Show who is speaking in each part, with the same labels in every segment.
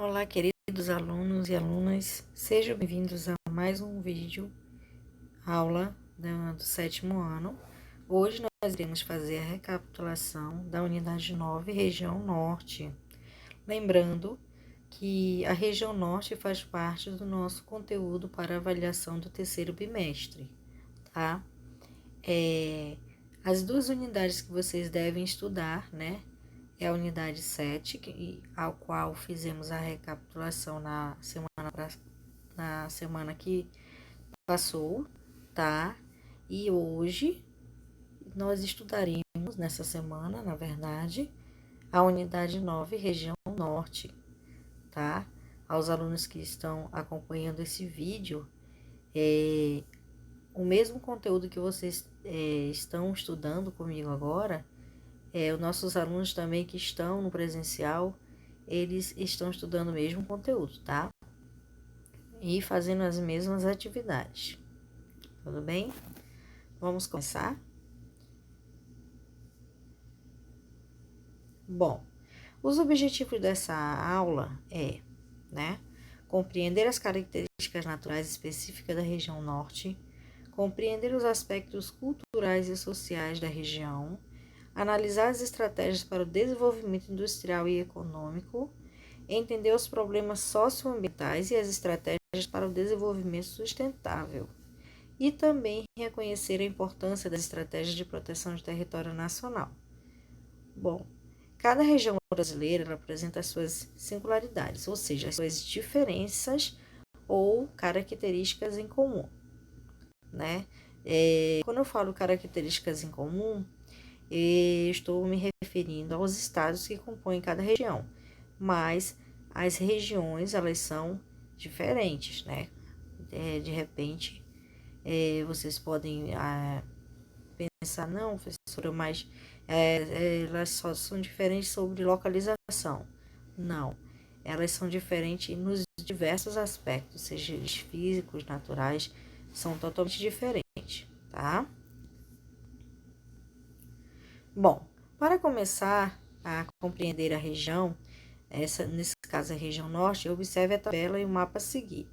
Speaker 1: Olá, queridos alunos e alunas, sejam bem-vindos a mais um vídeo, aula do sétimo ano. Hoje nós iremos fazer a recapitulação da unidade 9, região norte. Lembrando que a região norte faz parte do nosso conteúdo para avaliação do terceiro bimestre, tá? As duas unidades que vocês devem estudar, né? É a unidade 7, ao qual fizemos a recapitulação na semana que passou, tá? E hoje nós estudaremos, nessa semana, na verdade, a unidade 9, região norte, tá? Aos alunos que estão acompanhando esse vídeo, o mesmo conteúdo que vocês estão estudando comigo agora, os nossos alunos também que estão no presencial, eles estão estudando o mesmo conteúdo, tá? E fazendo as mesmas atividades. Tudo bem? Vamos começar? Bom, os objetivos dessa aula né, compreender as características naturais específicas da região norte, compreender os aspectos culturais e sociais da região, analisar as estratégias para o desenvolvimento industrial e econômico, entender os problemas socioambientais e as estratégias para o desenvolvimento sustentável, e também reconhecer a importância das estratégias de proteção de território nacional. Bom, cada região brasileira apresenta as suas singularidades, ou seja, as suas diferenças ou características em comum, né? Quando eu falo características em comum, estou me referindo aos estados que compõem cada região, mas as regiões, elas são diferentes, né? De repente, vocês podem pensar, não, professora, mas elas só são diferentes sobre localização. Não, elas são diferentes nos diversos aspectos, seja eles físicos, naturais, são totalmente diferentes, tá? Bom, para começar a compreender a região, nesse caso a região norte, observe a tabela e o mapa a seguir.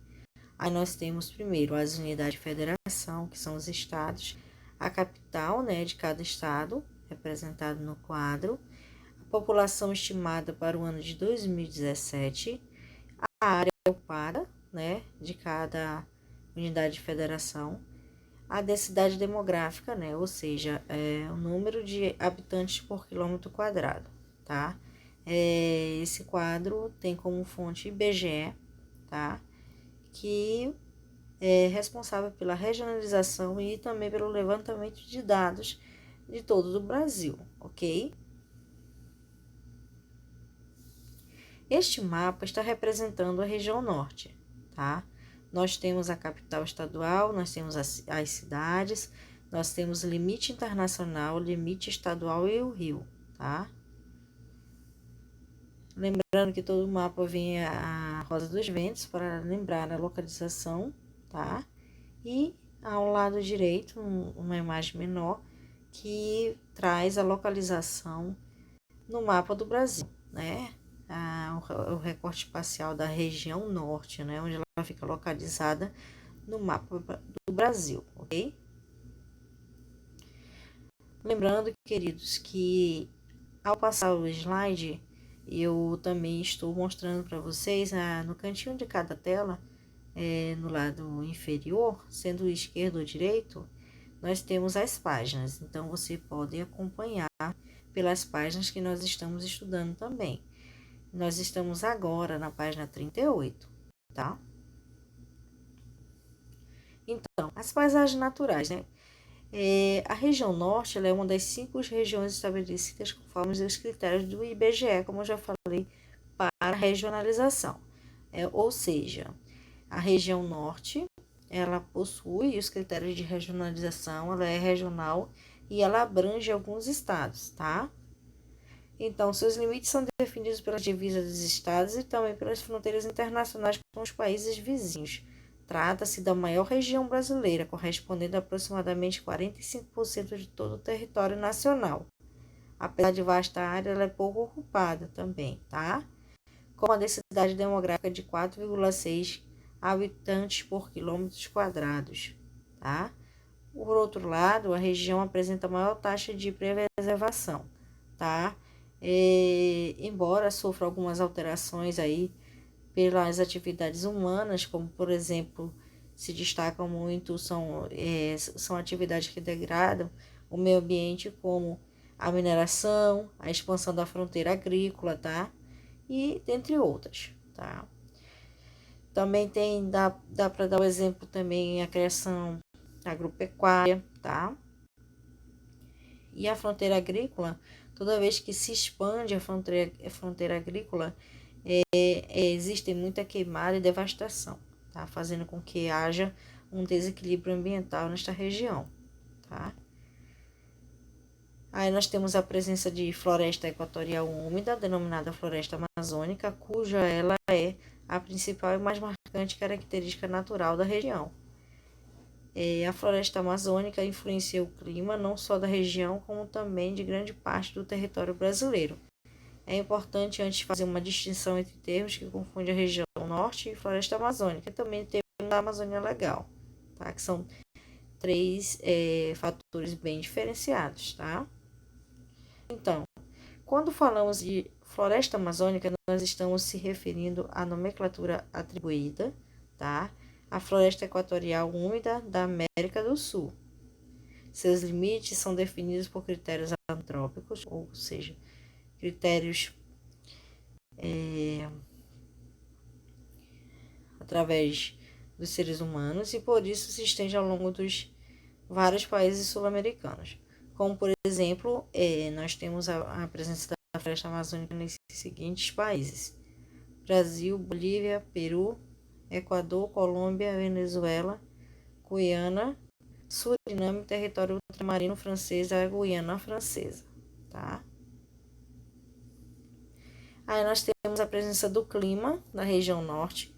Speaker 1: Aí nós temos primeiro as unidades de federação, que são os estados, a capital, né, de cada estado, representado no quadro, a população estimada para o ano de 2017, a área ocupada, né, de cada unidade de federação, a densidade demográfica, né, ou seja, o número de habitantes por quilômetro quadrado, tá? Esse quadro tem como fonte IBGE, tá? Que é responsável pela regionalização e também pelo levantamento de dados de todo o Brasil, ok? Este mapa está representando a região norte, tá? Nós temos a capital estadual, nós temos as cidades, nós temos limite internacional, limite estadual e o rio, tá? Lembrando que todo mapa vem a rosa dos ventos para lembrar a localização, tá? E ao lado direito, uma imagem menor, que traz a localização no mapa do Brasil, né? O recorte espacial da região norte, né? Onde ela fica localizada no mapa do Brasil, ok? Lembrando, queridos, que ao passar o slide, eu também estou mostrando para vocês, no cantinho de cada tela, no lado inferior, sendo esquerdo ou direito, nós temos as páginas. Então, você pode acompanhar pelas páginas que nós estamos estudando também. Nós estamos agora na página 38, tá? Então, as paisagens naturais, né? A região norte ela é uma das 5 regiões estabelecidas conforme os critérios do IBGE, como eu já falei, para a regionalização. Ou seja, a região norte, ela possui os critérios de regionalização, ela é regional e ela abrange alguns estados, tá? Então, seus limites são definidos pelas divisas dos estados e também pelas fronteiras internacionais com os países vizinhos. Trata-se da maior região brasileira, correspondendo a aproximadamente 45% de todo o território nacional. Apesar de vasta área, ela é pouco ocupada também, tá? com uma densidade demográfica de 4,6 habitantes por quilômetros quadrados, tá? Por outro lado, a região apresenta maior taxa de preservação, tá? Embora sofra algumas alterações aí pelas atividades humanas, como por exemplo, se destacam muito, são atividades que degradam o meio ambiente, como a mineração, a expansão da fronteira agrícola, tá? E dentre outras, tá? Também dá para dar o exemplo também a criação agropecuária, tá? E a fronteira agrícola, toda vez que se expande a fronteira agrícola, existe muita queimada e devastação, tá? Fazendo com que haja um desequilíbrio ambiental nesta região, tá? Aí nós temos a presença de floresta equatorial úmida, denominada floresta amazônica, cuja ela é a principal e mais marcante característica natural da região. A floresta amazônica influencia o clima não só da região, como também de grande parte do território brasileiro. É importante antes fazer uma distinção entre termos que confundem a região norte e floresta amazônica, e também tem a Amazônia Legal, tá? Que são três fatores bem diferenciados, tá? Então, quando falamos de floresta amazônica, nós estamos se referindo à nomenclatura atribuída, tá? À floresta equatorial úmida da América do Sul. Seus limites são definidos por critérios antrópicos, ou seja, critérios através dos seres humanos, e por isso se estende ao longo dos vários países sul-americanos. Como, por exemplo, nós temos a presença da floresta amazônica nesses seguintes países: Brasil, Bolívia, Peru, Equador, Colômbia, Venezuela, Guiana, Suriname, território ultramarino francês, a Guiana Francesa, tá? Aí nós temos a presença do clima na região norte.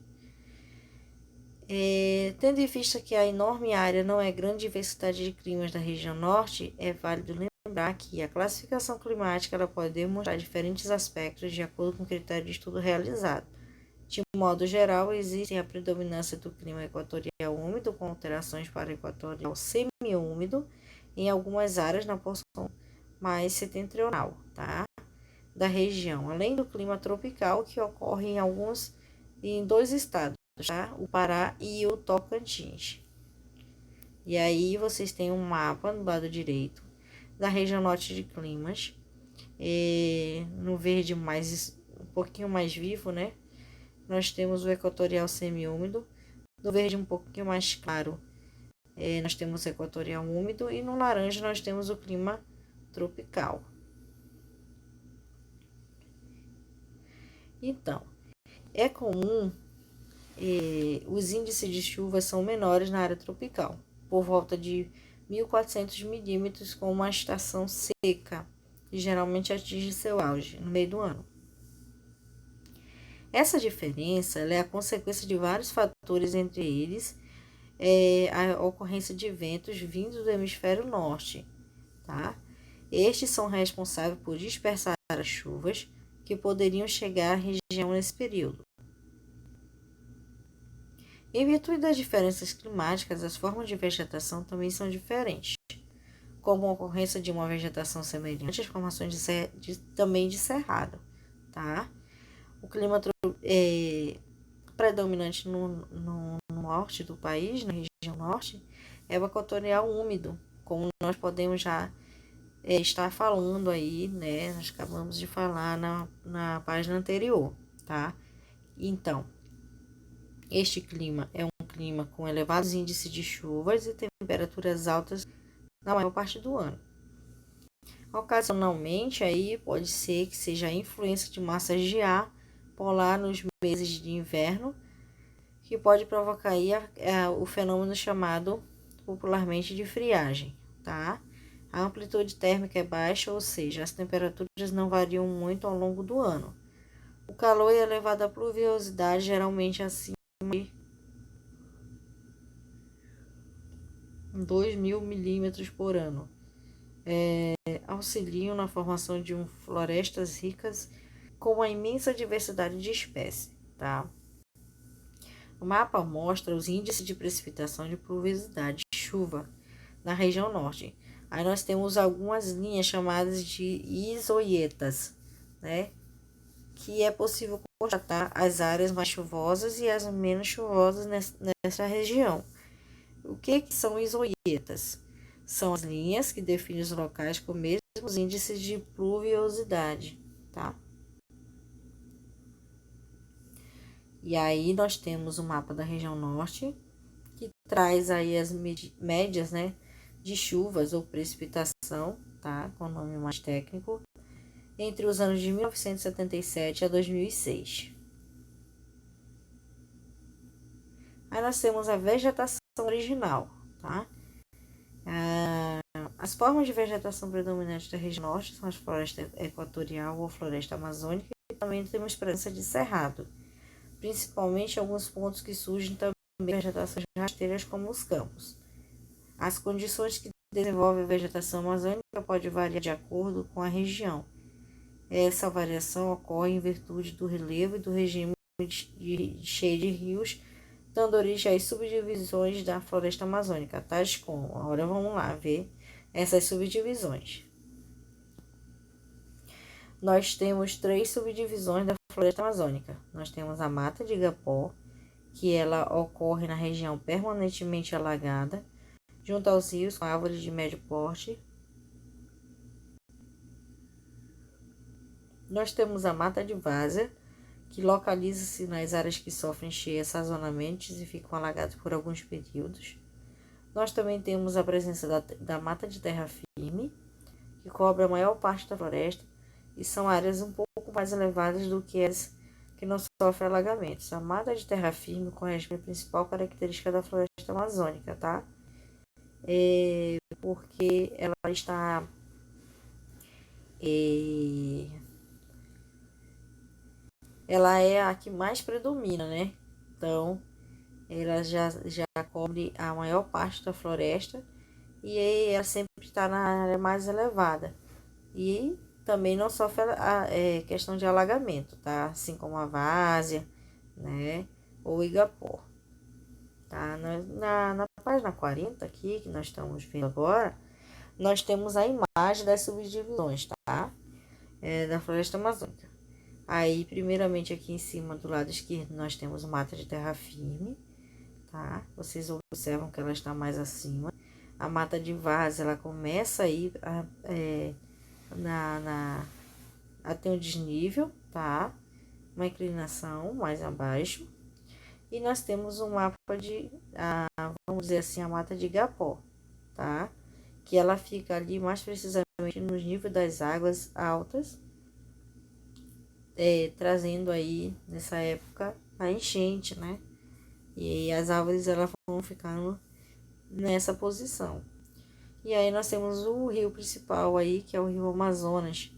Speaker 1: Tendo em vista que a enorme área não é grande diversidade de climas da região norte, é válido lembrar que a classificação climática ela pode demonstrar diferentes aspectos de acordo com o critério de estudo realizado. De modo geral, existe a predominância do clima equatorial úmido, com alterações para equatorial semiúmido, em algumas áreas na porção mais setentrional, tá? Da região, além do clima tropical, que ocorre em dois estados, tá? O Pará e o Tocantins. E aí vocês têm um mapa no lado direito da região norte de climas, no verde um pouquinho mais vivo, né? Nós temos o equatorial semiúmido, no verde um pouquinho mais claro, nós temos o equatorial úmido, e no laranja nós temos o clima tropical. Então, é comum os índices de chuva são menores na área tropical, por volta de 1.400 milímetros, com uma estação seca, que geralmente atinge seu auge no meio do ano. Essa diferença é a consequência de vários fatores, entre eles a ocorrência de ventos vindos do hemisfério norte, tá? Estes são responsáveis por dispersar as chuvas que poderiam chegar à região nesse período. Em virtude das diferenças climáticas, as formas de vegetação também são diferentes, como a ocorrência de uma vegetação semelhante às formações também de cerrado, tá? O clima predominante no norte do país, na região norte, é o equatorial úmido, como nós podemos já estar falando aí, né? Nós acabamos de falar na página anterior, tá? Então, este clima é um clima com elevados índices de chuvas e temperaturas altas na maior parte do ano. Ocasionalmente, aí pode ser que seja a influência de massas de ar polar nos meses de inverno, que pode provocar aí o fenômeno chamado popularmente de friagem, tá? A amplitude térmica é baixa, ou seja, as temperaturas não variam muito ao longo do ano. O calor e a elevada pluviosidade, geralmente acima de 2.000 milímetros por ano, auxiliam na formação de florestas ricas com uma imensa diversidade de espécies, tá? O mapa mostra os índices de precipitação de pluviosidade de chuva na região norte. Aí nós temos algumas linhas chamadas de isoietas, né? Que é possível constatar as áreas mais chuvosas e as menos chuvosas nessa região. O que são isoietas? São as linhas que definem os locais com mesmos índices de pluviosidade, tá? E aí nós temos o mapa da região norte, que traz aí as médias, né, de chuvas ou precipitação, tá? Com o nome mais técnico, entre os anos de 1977 a 2006. Aí nós temos a vegetação original, tá? As formas de vegetação predominantes da região norte são as florestas equatorial ou floresta amazônica, e também temos presença de cerrado, principalmente em alguns pontos que surgem também vegetações rasteiras como os campos. As condições que desenvolvem a vegetação amazônica podem variar de acordo com a região. Essa variação ocorre em virtude do relevo e do regime cheio de rios, dando origem às subdivisões da floresta amazônica, tais como, agora vamos lá ver essas subdivisões. Nós temos 3 subdivisões da floresta amazônica. Nós temos a mata de igapó, que ela ocorre na região permanentemente alagada, junto aos rios com árvores de médio porte. Nós temos a mata de várzea, que localiza-se nas áreas que sofrem cheias sazonalmente e ficam alagadas por alguns períodos. Nós também temos a presença da mata de terra firme, que cobre a maior parte da floresta, e são áreas um pouco mais elevadas do que as que não sofrem alagamentos. A mata de terra firme corresponde à principal característica da floresta amazônica, tá? Porque ela está ela é a que mais predomina, né? Então, ela já cobre a maior parte da floresta e ela sempre está na área mais elevada. E também não sofre a questão de alagamento, tá? Assim como a várzea, né? Ou igapó. Tá? Na página 40 aqui, que nós estamos vendo agora, nós temos a imagem das subdivisões, tá? Da floresta amazônica. Aí, primeiramente, aqui em cima, do lado esquerdo, nós temos mata de terra firme, tá? Vocês observam que ela está mais acima. A mata de várzea, ela começa aí a ter um desnível, tá? Uma inclinação mais abaixo. E nós temos um mapa vamos dizer assim, a mata de igapó, tá? Que ela fica ali mais precisamente no nível das águas altas, trazendo aí, nessa época, a enchente, né? E as árvores, elas vão ficando nessa posição. E aí nós temos o rio principal aí, que é o rio Amazonas,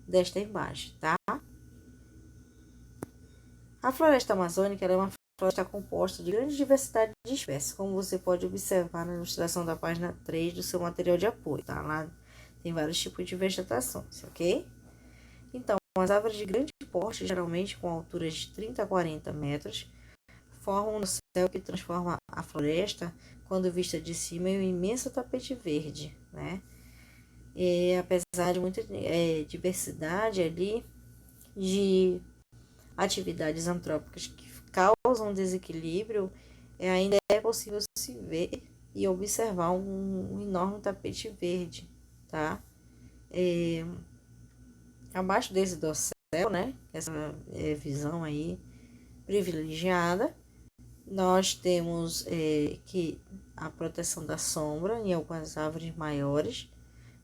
Speaker 1: desta imagem, tá? A floresta amazônica é uma floresta composta de grande diversidade de espécies, como você pode observar na ilustração da página 3 do seu material de apoio, tá? Lá tem vários tipos de vegetações, ok? Então, as árvores de grande porte, geralmente com alturas de 30 a 40 metros, formam no céu que transforma a floresta, quando vista de cima, em um imenso tapete verde, né? E, apesar de muita diversidade ali de atividades antrópicas que causam desequilíbrio, ainda é possível se ver e observar um enorme tapete verde, tá? Abaixo desse dossel, né? Essa visão aí privilegiada, nós temos que a proteção da sombra em algumas árvores maiores.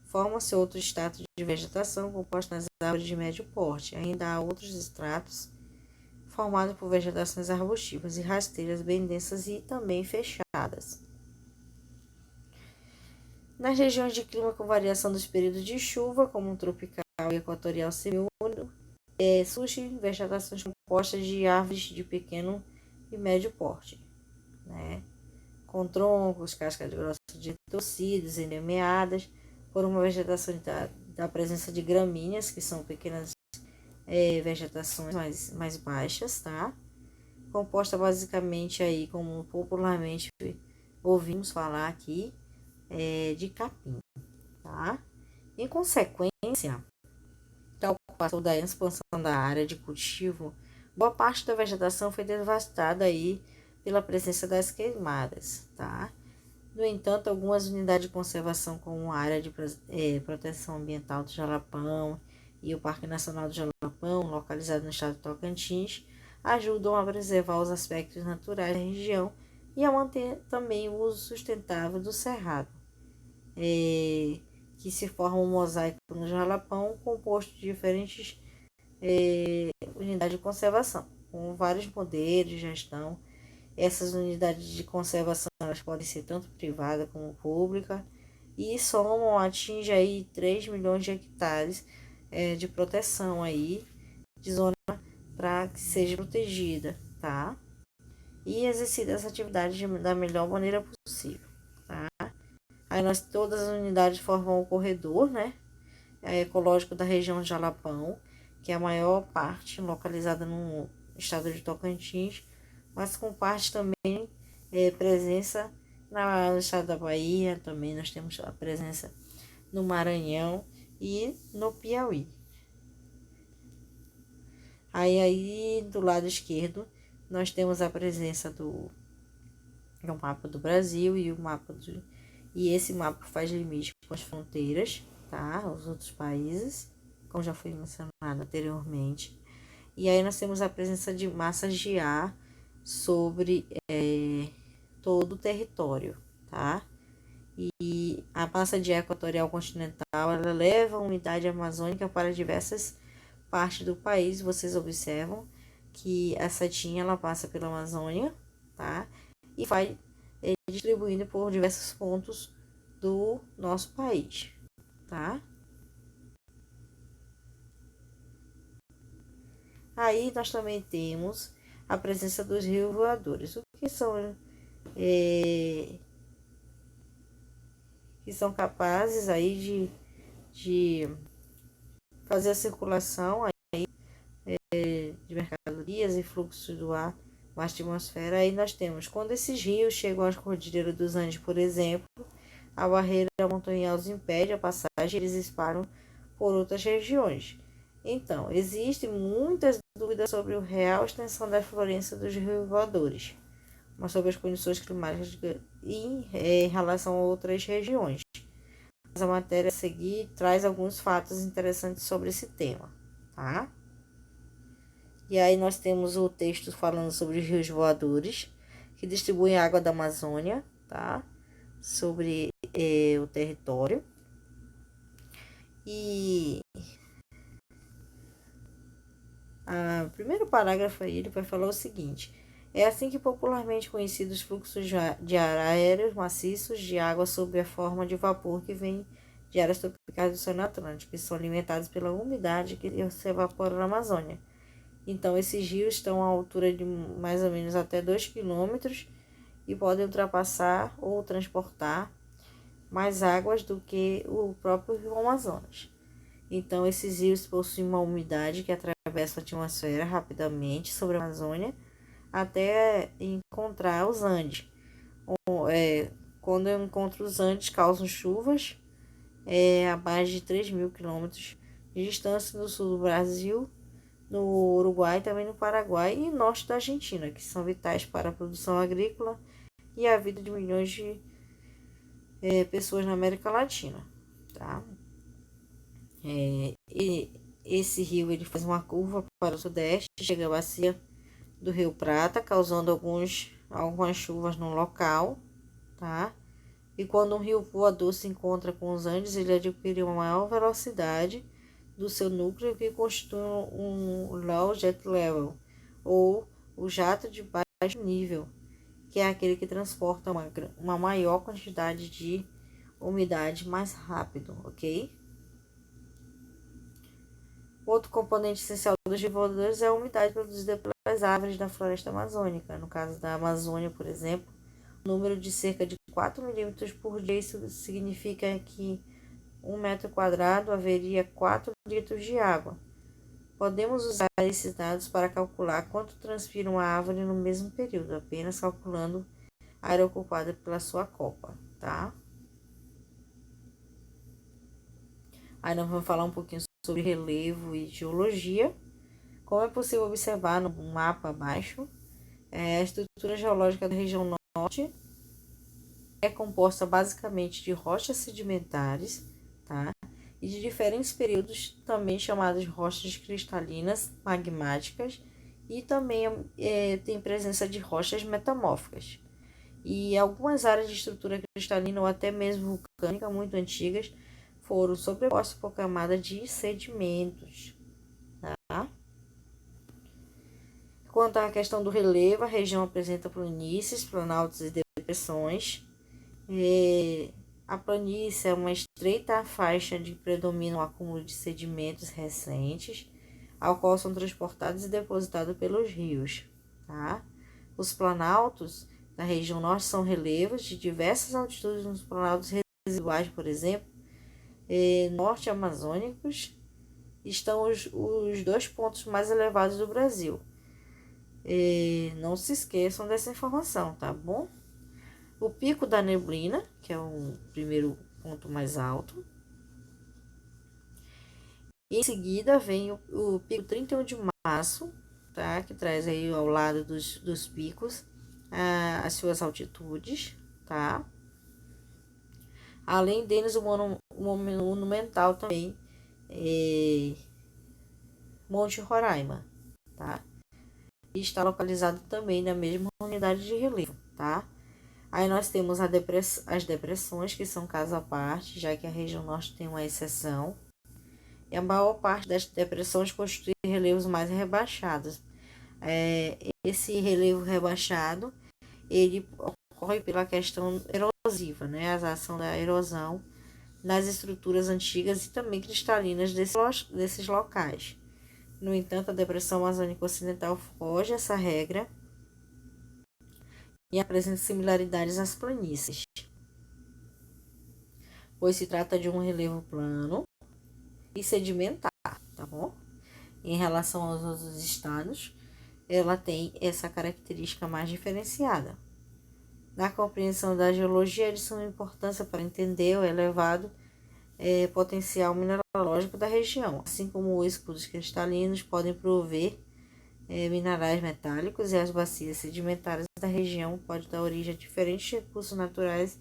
Speaker 1: Forma-se outro estrato de vegetação composto nas árvores de médio porte. Ainda há outros estratos formados por vegetações arbustivas e rasteiras bem densas e também fechadas. Nas regiões de clima com variação dos períodos de chuva, como o tropical e equatorial semiúmido, surgem vegetações compostas de árvores de pequeno e médio porte, né? Com troncos, cascas grossas de torcidas, endemeadas, por uma vegetação da presença de gramíneas, que são pequenas vegetações mais baixas, tá? Composta basicamente aí, como popularmente ouvimos falar aqui, de capim, tá? Em consequência da ocupação da expansão da área de cultivo, boa parte da vegetação foi devastada aí pela presença das queimadas, tá? No entanto, algumas unidades de conservação, como a área de proteção ambiental do Jalapão e o Parque Nacional do Jalapão, localizado no estado de Tocantins, ajudam a preservar os aspectos naturais da região e a manter também o uso sustentável do cerrado, que se forma um mosaico no Jalapão composto de diferentes unidades de conservação, com vários modelos de gestão. Essas unidades de conservação elas podem ser tanto privada como pública e atinge aí 3 milhões de hectares de proteção aí, de zona para que seja protegida, tá? E exercida essa atividade da melhor maneira possível, tá? Aí todas as unidades formam o corredor, né? Ecológico da região de Jalapão, que é a maior parte localizada no estado de Tocantins, mas com parte também presença no estado da Bahia, também nós temos a presença no Maranhão e no Piauí. Aí do lado esquerdo nós temos a presença do mapa do Brasil e esse mapa faz limite com as fronteiras, tá? Os outros países, como já foi mencionado anteriormente. E aí nós temos a presença de massas de ar sobre todo o território, tá? E a massa de ar equatorial continental, ela leva a umidade amazônica para diversas partes do país. Vocês observam que a setinha, ela passa pela Amazônia, tá? E vai distribuindo por diversos pontos do nosso país, tá? Aí nós também temos a presença dos rios voadores. O que são que são capazes aí de fazer a circulação aí, de mercadorias e fluxos do ar na atmosfera. Aí nós temos, quando esses rios chegam às cordilheiras dos Andes, por exemplo, a barreira montanhosa os impede a passagem, eles espalham por outras regiões. Então, existem muitas dúvidas sobre a real extensão da influência dos rios voadores, mas sobre as condições climáticas em relação a outras regiões. Mas a matéria a seguir traz alguns fatos interessantes sobre esse tema, tá? E aí nós temos o texto falando sobre os rios voadores, que distribuem água da Amazônia, tá? Sobre o território. E o primeiro parágrafo aí, ele vai falar o seguinte: é assim que popularmente conhecidos fluxos de ar aéreos maciços de água sob a forma de vapor que vem de áreas tropicais do Oceano Atlântico, que são alimentados pela umidade que se evapora na Amazônia. Então, esses rios estão a altura de mais ou menos até 2 quilômetros e podem ultrapassar ou transportar mais águas do que o próprio rio Amazonas. Então, esses rios possuem uma umidade que atravessa a atmosfera rapidamente sobre a Amazônia até encontrar os Andes. Quando eu encontro os Andes, causam chuvas a mais de 3.000 quilômetros de distância no sul do Brasil, no Uruguai, também no Paraguai e norte da Argentina, que são vitais para a produção agrícola e a vida de milhões de pessoas na América Latina, tá? E esse rio ele faz uma curva para o sudeste, chega à bacia do Rio Prata, causando algumas chuvas no local, tá? E quando um rio voador se encontra com os Andes, ele adquire uma maior velocidade do seu núcleo, que constitui um low jet level, ou o jato de baixo nível, que é aquele que transporta uma maior quantidade de umidade mais rápido, ok? Outro componente essencial dos voadores é a umidade produzida pelas árvores da floresta amazônica. No caso da Amazônia, por exemplo, o número de cerca de 4 milímetros por dia, isso significa que 1 metro quadrado haveria 4 litros de água. Podemos usar esses dados para calcular quanto transpira uma árvore no mesmo período, apenas calculando a área ocupada pela sua copa, tá? Aí nós vamos falar um pouquinho sobre relevo e geologia. Como é possível observar no mapa abaixo, a estrutura geológica da região norte é composta basicamente de rochas sedimentares, tá? E de diferentes períodos, também chamadas de rochas cristalinas magmáticas, e também tem presença de rochas metamórficas. E algumas áreas de estrutura cristalina ou até mesmo vulcânica muito antigas foram sobrepostas por camada de sedimentos, tá? Quanto à questão do relevo, a região apresenta planícies, planaltos e depressões. A planície é uma estreita faixa de predomina o acúmulo de sedimentos recentes, ao qual são transportados e depositados pelos rios, tá? Os planaltos da região norte são relevos de diversas altitudes. Nos planaltos residuais, por exemplo, norte amazônicos, estão os 2 pontos mais elevados do Brasil. Não se esqueçam dessa informação, tá bom? O Pico da Neblina, que é o primeiro ponto mais alto. Em seguida vem o Pico 31 de Março, tá? Que traz aí ao lado dos picos as suas altitudes, tá? Além deles, o monumental também, Monte Roraima, tá? E está localizado também na mesma unidade de relevo, tá? Aí nós temos as depressões, que são caso à parte, já que a região norte tem uma exceção. E a maior parte das depressões constitui relevos mais rebaixados. Esse relevo rebaixado, ele ocorre pela questão erosiva, né? A ação da erosão nas estruturas antigas e também cristalinas desses locais. No entanto, a depressão amazônica ocidental foge essa regra e apresenta similaridades às planícies, pois se trata de um relevo plano e sedimentar, tá bom? Em relação aos outros estados, ela tem essa característica mais diferenciada. Na compreensão da geologia, eles são de importância para entender o elevado potencial mineralógico da região, assim como os escudos cristalinos podem prover minerais metálicos, e as bacias sedimentares da região podem dar origem a diferentes recursos naturais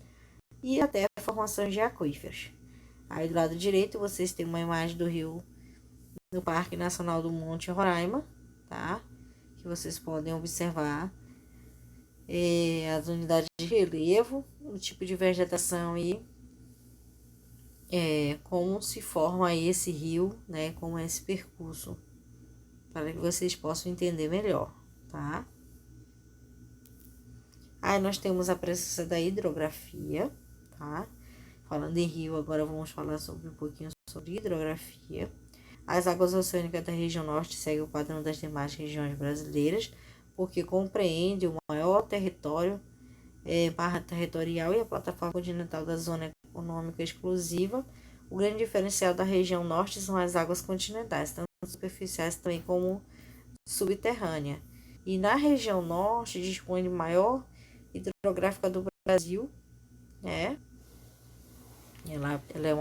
Speaker 1: e até formações de aquíferos. Aí do lado direito vocês têm uma imagem do rio no Parque Nacional do Monte Roraima, tá? Que vocês podem observar as unidades de relevo, o tipo de vegetação e como se forma esse rio, né? Como é esse percurso, para que vocês possam entender melhor, tá? Aí nós temos a presença da hidrografia, tá? Falando em rio, agora vamos falar um pouquinho sobre hidrografia. As águas oceânicas da região norte seguem o padrão das demais regiões brasileiras, porque compreende o maior território barra territorial e a plataforma continental da zona econômica exclusiva. O grande diferencial da região norte são as águas continentais, tanto superficiais também como subterrânea. E na região norte dispõe de maior hidrográfica do Brasil, né? Ela é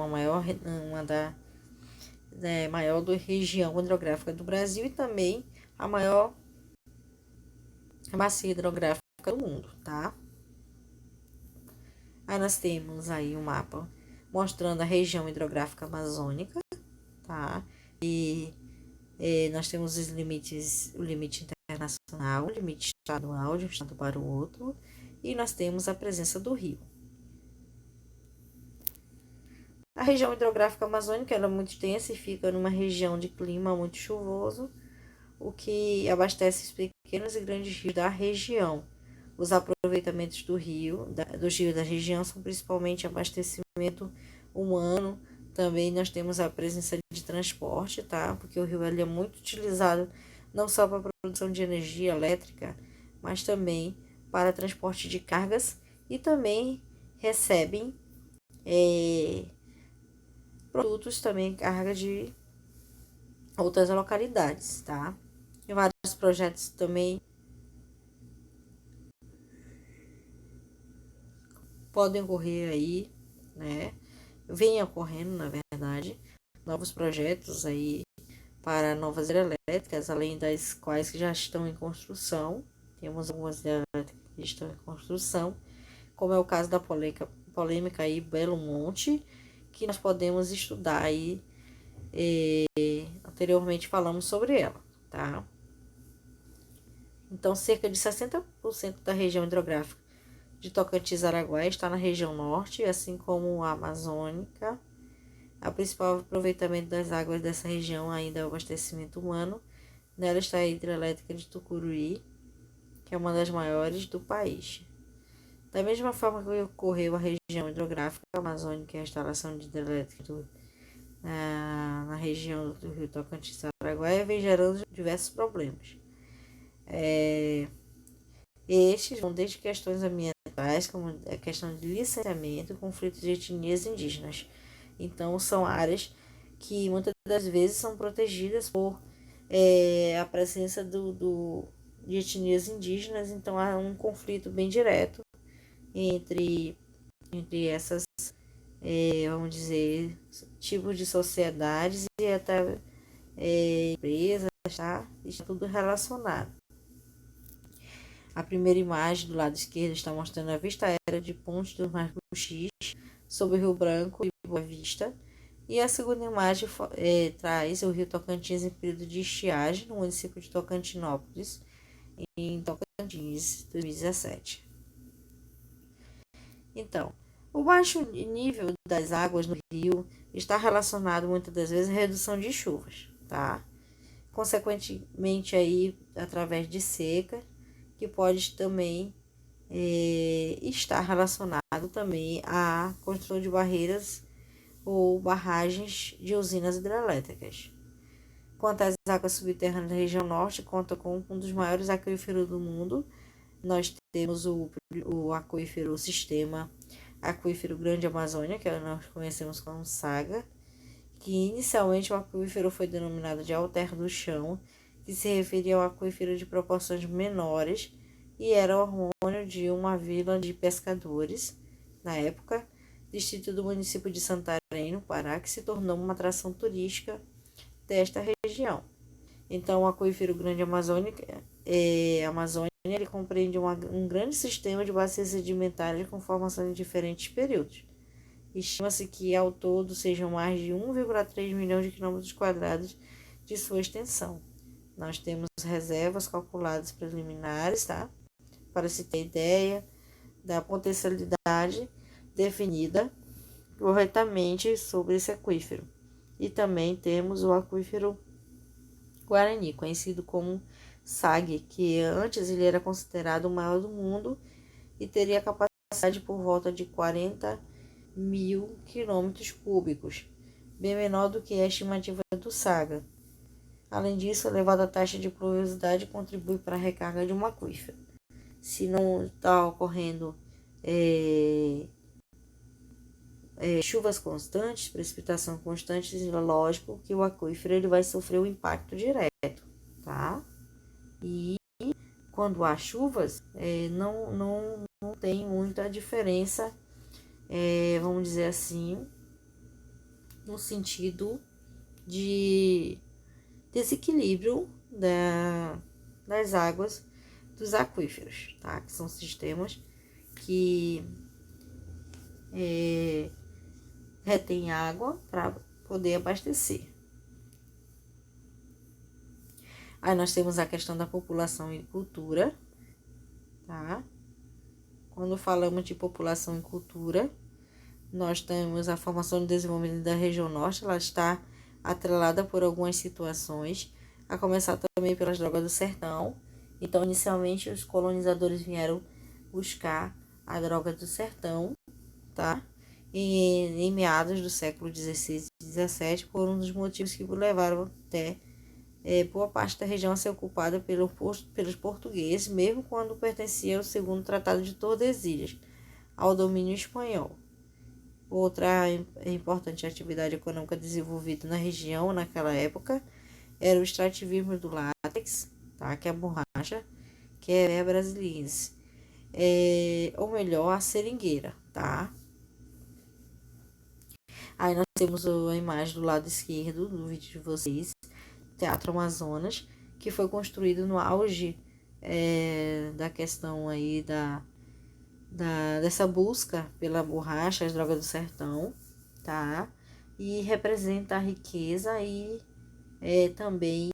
Speaker 1: maior da região hidrográfica do Brasil e também a maior bacia hidrográfica do mundo, tá? Aí nós temos aí um mapa mostrando a região hidrográfica amazônica, tá? E nós temos os limites, o limite internacional, o limite estadual de um estado para o outro, e nós temos a presença do rio. A região hidrográfica amazônica ela é muito extensa e fica numa região de clima muito chuvoso, o que abastece os pequenos e grandes rios da região. Os aproveitamentos dos rios da região são principalmente abastecimento humano. Também nós temos a presença de transporte, tá? Porque o rio ele é muito utilizado não só para a produção de energia elétrica, mas também para transporte de cargas, e também recebem produtos também, carga de outras localidades, tá? E vários projetos também podem ocorrer aí, né? Vem ocorrendo, na verdade, novos projetos aí para novas hidrelétricas, além das quais que já estão em construção. Temos algumas hidrelétricas que estão em construção, como é o caso da polêmica aí Belo Monte, que nós podemos estudar aí. Anteriormente falamos sobre ela, tá? Então, cerca de 60% da região hidrográfica de Tocantins-Araguaia está na região norte, assim como a amazônica. O principal aproveitamento das águas dessa região ainda é o abastecimento humano. Nela está a hidrelétrica de Tucuruí, que é uma das maiores do país. Da mesma forma que ocorreu a região hidrográfica amazônica e a instalação de hidrelétrica na região do rio Tocantins-Araguaia vem gerando diversos problemas. Estes vão desde questões ambientais, como a questão de licenciamento, conflitos de etnias indígenas. Então, são áreas que muitas das vezes são protegidas por a presença de etnias indígenas. Então, há um conflito bem direto entre essas, vamos dizer, tipos de sociedades e até empresas, tá? Está tudo relacionado. A primeira imagem do lado esquerdo está mostrando a vista aérea de Ponte do Macuxi sobre o Rio Branco e Boa Vista. E a segunda imagem traz o Rio Tocantins em período de estiagem no município de Tocantinópolis, em Tocantins, 2017. Então, o baixo nível das águas no rio está relacionado muitas das vezes à redução de chuvas, tá? Consequentemente aí através de seca, que pode também estar relacionado também à construção de barreiras ou barragens de usinas hidrelétricas. Quanto às águas subterrâneas da região norte, conta com um dos maiores aquíferos do mundo. Nós temos o aquífero sistema aquífero Grande Amazônia, que nós conhecemos como SAGA, que inicialmente o aquífero foi denominado de Alter do Chão, que se referia ao aquífero de proporções menores e era o hormônio de uma vila de pescadores, na época, distrito do município de Santarém, no Pará, que se tornou uma atração turística desta região. Então, o aquífero Grande Amazônia, ele compreende um grande sistema de bacias sedimentares com formação em diferentes períodos. Estima-se que ao todo sejam mais de 1,3 milhão de quilômetros quadrados de sua extensão. Nós temos reservas calculadas preliminares, tá? Para se ter ideia da potencialidade definida corretamente sobre esse aquífero. E também temos o aquífero Guarani, conhecido como SAG, que antes ele era considerado o maior do mundo e teria capacidade por volta de 40.000 quilômetros cúbicos, bem menor do que a estimativa do SAGA. Além disso, a elevada taxa de pluviosidade contribui para a recarga de um aquífero. Se não está ocorrendo chuvas constantes, precipitação constante, é lógico que o aquífero ele vai sofrer um impacto direto, tá? E quando há chuvas, não tem muita diferença, vamos dizer assim, no sentido de desequilíbrio das águas dos aquíferos, tá? Que são sistemas que retêm água para poder abastecer. Aí nós temos a questão da população e cultura, tá? Quando falamos de população e cultura, nós temos a formação e desenvolvimento da região norte, ela está atrelada por algumas situações, a começar também pelas drogas do sertão. Então, inicialmente, os colonizadores vieram buscar a droga do sertão, tá? Em meados do século XVI e XVII, por um dos motivos que levaram até boa parte da região a ser ocupada pelos portugueses, mesmo quando pertencia ao segundo Tratado de Tordesilhas, ao domínio espanhol. Outra importante atividade econômica desenvolvida na região naquela época era o extrativismo do látex, tá? Que é a borracha, que é a brasiliense. Ou melhor, a seringueira, tá? Aí nós temos a imagem do lado esquerdo do vídeo de vocês, Teatro Amazonas, que foi construído no auge da questão aí dessa busca pela borracha, as drogas do sertão, tá? E representa a riqueza e também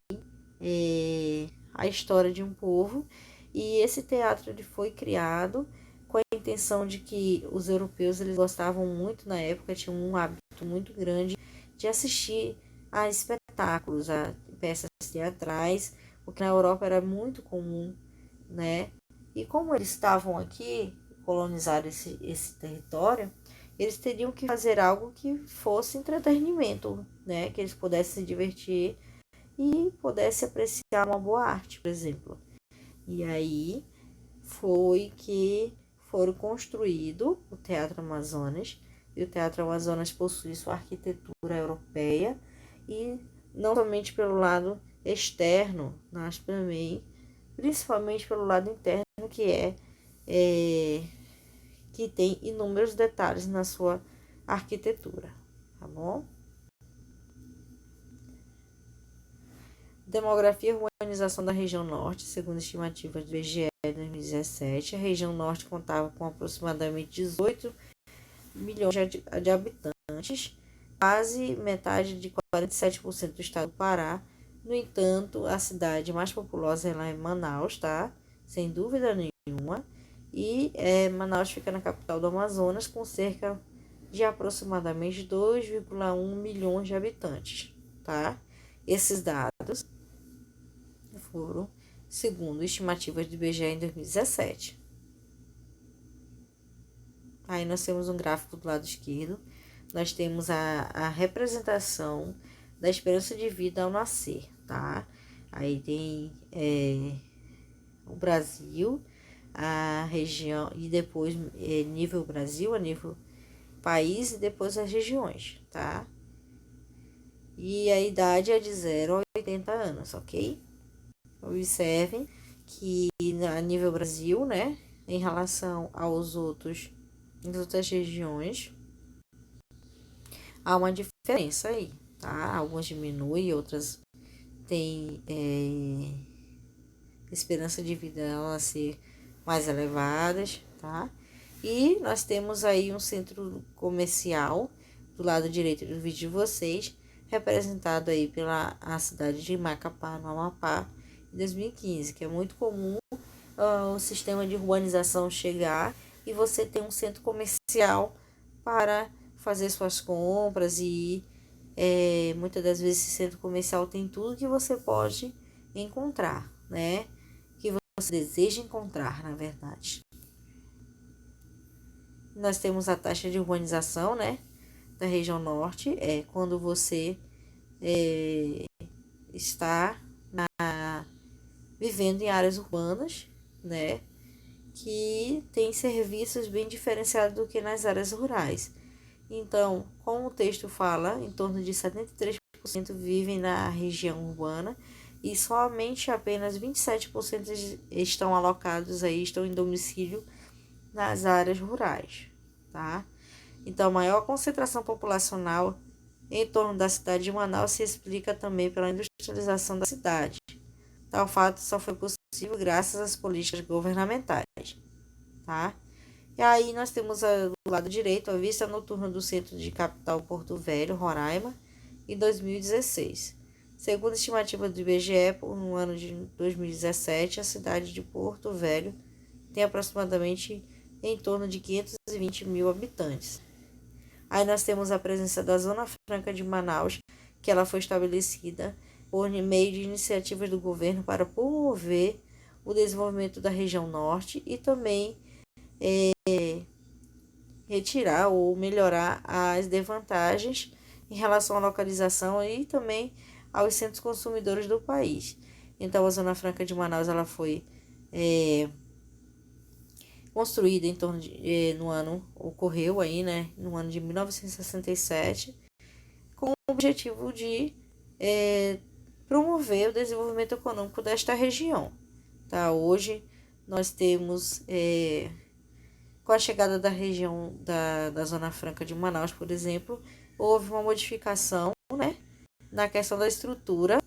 Speaker 1: a história de um povo. E esse teatro ele foi criado com a intenção de que os europeus eles gostavam muito na época, tinham um hábito muito grande de assistir a espetáculos, a peças teatrais, porque na Europa era muito comum, né? E como eles estavam aqui, colonizaram esse território, eles teriam que fazer algo que fosse entretenimento, né? Que eles pudessem se divertir e pudessem apreciar uma boa arte, por exemplo. E aí foi que foram construído o Teatro Amazonas, e o Teatro Amazonas possui sua arquitetura europeia, e não somente pelo lado externo, mas também, principalmente pelo lado interno, que tem inúmeros detalhes na sua arquitetura, tá bom? Demografia e urbanização da região norte, segundo estimativas do IBGE de 2017, a região norte contava com aproximadamente 18 milhões de habitantes, quase metade de 47% do estado do Pará. No entanto, a cidade mais populosa é lá em Manaus, tá? Sem dúvida nenhuma. E Manaus fica na capital do Amazonas, com cerca de aproximadamente 2,1 milhões de habitantes, tá? Esses dados foram segundo estimativas do IBGE em 2017. Aí nós temos um gráfico do lado esquerdo, nós temos a representação da esperança de vida ao nascer, tá? Aí tem o Brasil, a região, e depois nível Brasil, a nível país, e depois as regiões, tá? E a idade é de 0 a 80 anos, ok? Observem que a nível Brasil, né, em relação às outras regiões, há uma diferença aí, tá? Algumas diminuem, outras têm esperança de vida elas ser mais elevadas, tá? E nós temos aí um centro comercial do lado direito do vídeo de vocês, representado aí pela a cidade de Macapá, no Amapá, em 2015, que é muito comum o sistema de urbanização chegar e você ter um centro comercial para fazer suas compras e muitas das vezes esse centro comercial tem tudo que você pode encontrar, né? Que você deseja encontrar, na verdade. Nós temos a taxa de urbanização, né? Da região norte, quando você está vivendo em áreas urbanas, né? Que tem serviços bem diferenciados do que nas áreas rurais. Então, como o texto fala, em torno de 73% vivem na região urbana e somente apenas 27% estão alocados aí, estão em domicílio nas áreas rurais, tá? Então, a maior concentração populacional em torno da cidade de Manaus se explica também pela industrialização da cidade. Tal fato só foi possível graças às políticas governamentais, tá? E aí nós temos do lado direito a vista noturna do centro de capital Porto Velho, Roraima, em 2016. Segundo a estimativa do IBGE, no ano de 2017, a cidade de Porto Velho tem aproximadamente em torno de 520 mil habitantes. Aí nós temos a presença da Zona Franca de Manaus, que ela foi estabelecida por meio de iniciativas do governo para promover o desenvolvimento da região norte e também retirar ou melhorar as desvantagens em relação à localização e também aos centros consumidores do país. Então, a Zona Franca de Manaus ela foi construída em torno de, no ano, ocorreu aí, né, no ano de 1967, com o objetivo de promover o desenvolvimento econômico desta região. Tá? Hoje nós temos, com a chegada da região da Zona Franca de Manaus, por exemplo, houve uma modificação, né, na questão da estrutura,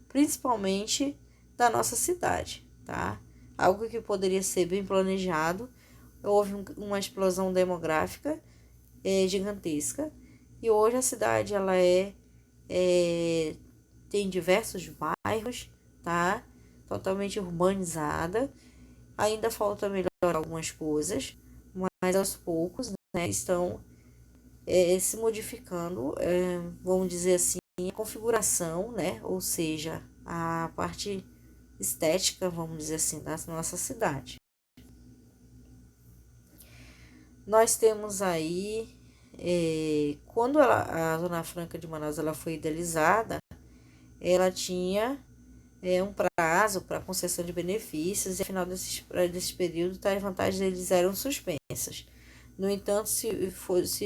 Speaker 1: principalmente da nossa cidade, tá? Algo que poderia ser bem planejado. Houve uma explosão demográfica gigantesca e hoje a cidade ela tem diversos bairros, tá? Totalmente urbanizada. Ainda falta melhorar algumas coisas, mas aos poucos, né, estão se modificando, vamos dizer assim, a configuração, né? Ou seja, a parte estética, vamos dizer assim, da nossa cidade. Nós temos aí, quando a Zona Franca de Manaus ela foi idealizada, ela tinha um prazo para concessão de benefícios e, ao final desse período, tais vantagens eles eram suspensas. No entanto, se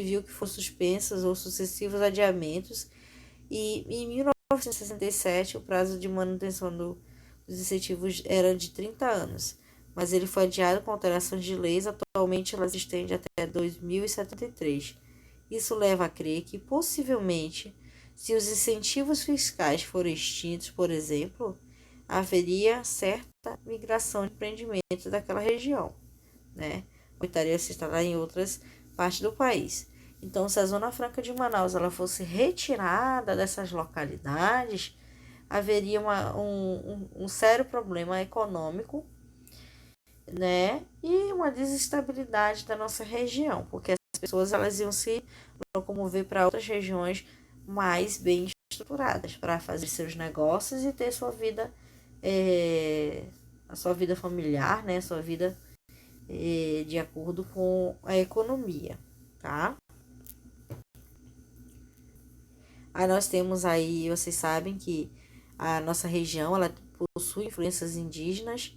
Speaker 1: viu que foram suspensas ou sucessivos adiamentos e, em 1967, o prazo de manutenção dos incentivos era de 30 anos, mas ele foi adiado com alterações de leis. Atualmente, ela se estende até 2073. Isso leva a crer que, possivelmente, se os incentivos fiscais forem extintos, por exemplo, haveria certa migração de empreendimentos daquela região, né? Ou estaria se instalar em outras partes do país. Então, se a Zona Franca de Manaus ela fosse retirada dessas localidades, haveria um sério problema econômico, né? E uma desestabilidade da nossa região, porque as pessoas elas iam se locomover para outras regiões mais bem estruturadas para fazer seus negócios e ter sua vida, a sua vida familiar, né? Sua vida de acordo com a economia, tá? Aí nós temos aí, vocês sabem que a nossa região ela possui influências indígenas,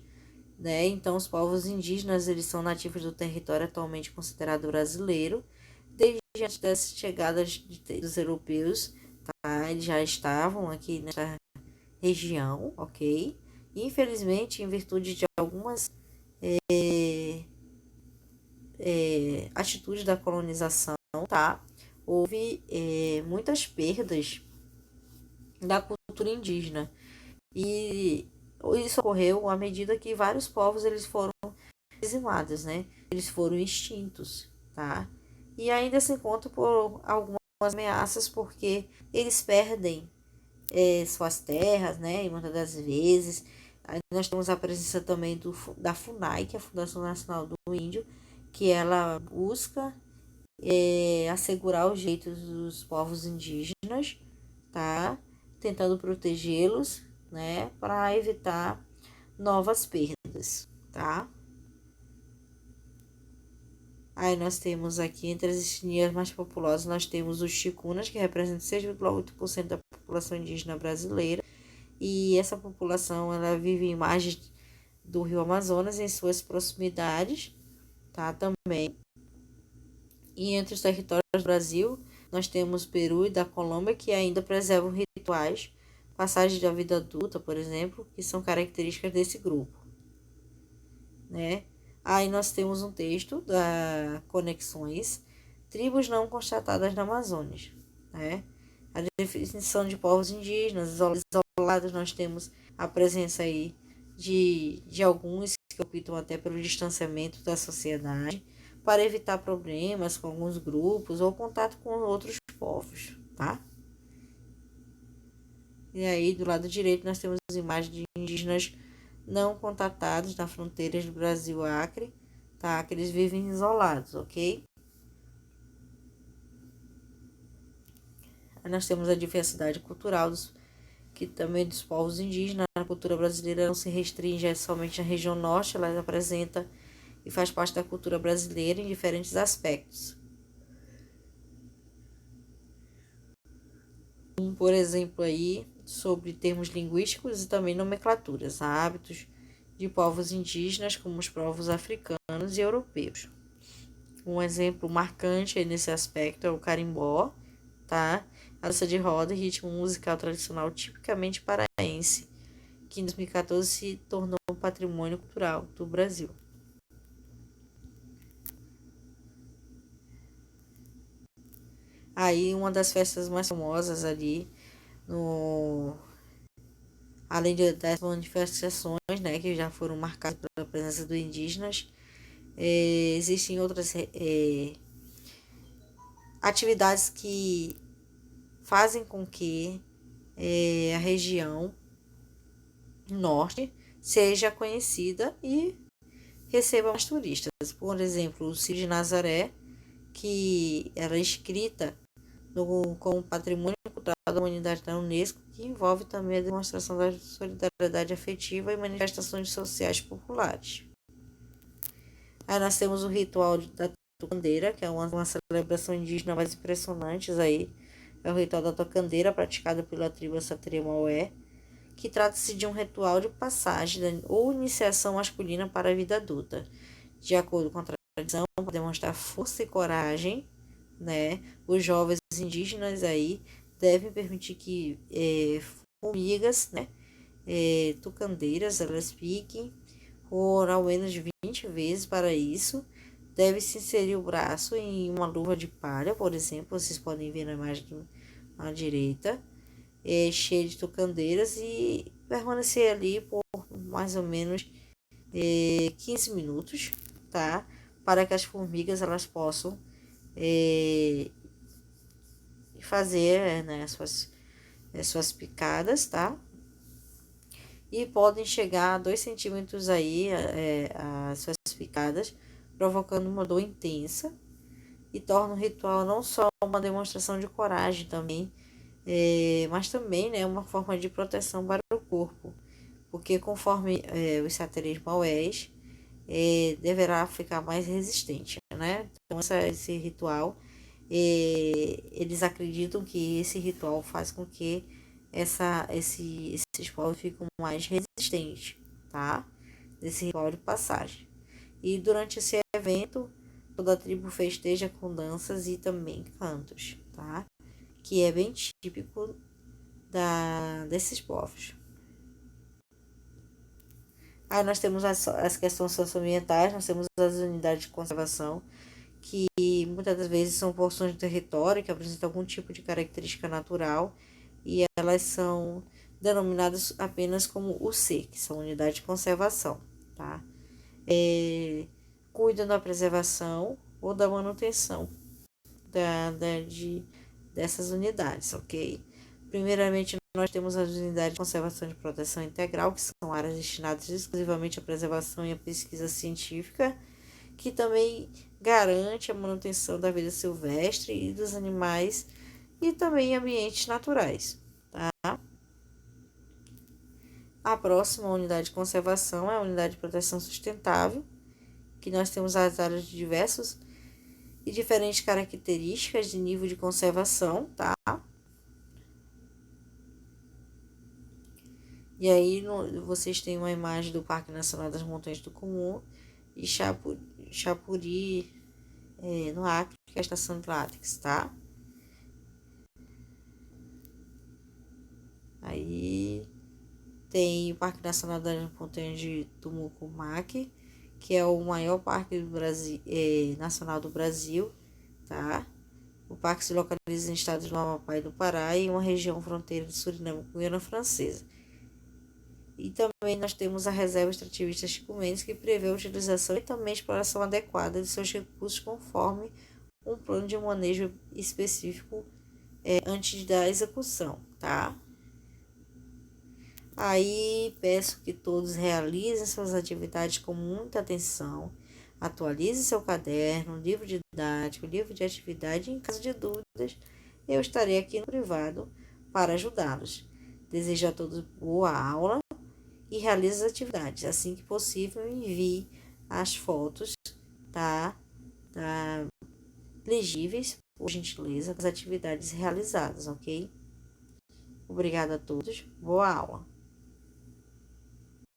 Speaker 1: né? Então os povos indígenas eles são nativos do território atualmente considerado brasileiro. Desde antes das chegadas dos europeus, tá? Eles já estavam aqui nessa região, ok? E, infelizmente, em virtude de algumas atitudes da colonização, tá? Houve muitas perdas da cultura indígena. E isso ocorreu à medida que vários povos eles foram dizimados, né? Eles foram extintos, tá? E ainda se encontram por algumas ameaças porque eles perdem suas terras, né? E muitas das vezes aí nós temos a presença também da FUNAI, que é a Fundação Nacional do Índio, que ela busca assegurar os direitos dos povos indígenas, tá? Tentando protegê-los, né? Para evitar novas perdas, tá? Aí nós temos aqui, entre as etnias mais populosas, nós temos os chicunas, que representam 6,8% da população indígena brasileira. E essa população, ela vive em margens do rio Amazonas, em suas proximidades, tá? Também. E entre os territórios do Brasil, nós temos Peru e da Colômbia, que ainda preservam rituais, passagem da vida adulta, por exemplo, que são características desse grupo, né? Aí nós temos um texto da Conexões, tribos não constatadas na Amazônia, né? A definição de povos indígenas isolados, nós temos a presença aí de alguns que optam até pelo distanciamento da sociedade para evitar problemas com alguns grupos ou contato com outros povos, tá? E aí, do lado direito, nós temos imagens de indígenas não contatados na fronteira do Brasil Acre, tá? Que eles vivem isolados, ok? Aí nós temos a diversidade cultural que também dos povos indígenas. A cultura brasileira não se restringe somente à região norte, ela apresenta e faz parte da cultura brasileira em diferentes aspectos. Por exemplo, aí, sobre termos linguísticos e também nomenclaturas, hábitos de povos indígenas, como os povos africanos e europeus. Um exemplo marcante nesse aspecto é o carimbó, tá? a dança de roda e ritmo musical tradicional tipicamente paraense, que em 2014 se tornou um patrimônio cultural do Brasil. Aí uma das festas mais famosas ali, no além das manifestações, né, que já foram marcadas pela presença dos indígenas, existem outras atividades que fazem com que a região norte seja conhecida e receba mais turistas. Por exemplo, o Círio de Nazaré, que era inscrita como Patrimônio Cultural da Humanidade da Unesco, que envolve também a demonstração da solidariedade afetiva e manifestações sociais populares. Aí nós temos o ritual da tocandeira, que é uma celebração indígena mais impressionante aí. É o ritual da tocandeira, praticado pela tribo Satere Maué, que trata-se de um ritual de passagem ou iniciação masculina para a vida adulta. De acordo com a tradição, para demonstrar força e coragem, né, os jovens indígenas aí devem permitir que formigas, né, tucandeiras, elas piquem por ao menos 20 vezes. Para isso, deve-se inserir o braço em uma luva de palha, por exemplo, vocês podem ver na imagem à direita, cheia de tucandeiras, e permanecer ali por mais ou menos 15 minutos, tá? Para que as formigas elas possam fazer, né, as suas picadas, tá? E podem chegar a 2 centímetros aí as suas picadas, provocando uma dor intensa, e torna o ritual não só uma demonstração de coragem também, mas também, né, uma forma de proteção para o corpo, porque conforme os satélites maués, deverá ficar mais resistente, né? Então esse ritual, eles acreditam que esse ritual faz com que esses povos fiquem mais resistentes, tá? Desse ritual de passagem. E durante esse evento, toda a tribo festeja com danças e também cantos, tá? Que é bem típico desses povos. Aí nós temos as questões socioambientais, nós temos as unidades de conservação, que muitas das vezes são porções do território que apresentam algum tipo de característica natural, e elas são denominadas apenas como UC, que são unidades de conservação, tá? Cuidam da preservação ou da manutenção dessas unidades, ok? Primeiramente, nós temos as unidades de conservação de proteção integral, que são áreas destinadas exclusivamente à preservação e à pesquisa científica, que também garante a manutenção da vida silvestre e dos animais e também ambientes naturais, tá? A próxima unidade de conservação é a unidade de proteção sustentável, que nós temos as áreas de diversos e diferentes características de nível de conservação, tá? E aí vocês têm uma imagem do Parque Nacional das Montanhas do Comum e Chapuri, no Acre, que é a estação de látex, tá? Aí tem o Parque Nacional das Montanhas de Tumucumaque, que é o maior parque do Brasil, nacional do Brasil, tá? O parque se localiza em estados do Amapá e do Pará e uma região fronteira de Suriname com Guiana Francesa. E também nós temos a reserva extrativista Chico Mendes, que prevê a utilização e também a exploração adequada de seus recursos conforme um plano de manejo específico antes da execução, tá? Aí peço que todos realizem suas atividades com muita atenção, atualize seu caderno, livro didático, livro de atividade, e em caso de dúvidas, eu estarei aqui no privado para ajudá-los. Desejo a todos boa aula e realize as atividades. Assim que possível, envie as fotos, tá? Legíveis, por gentileza, das atividades realizadas, ok? Obrigada a todos. Boa aula.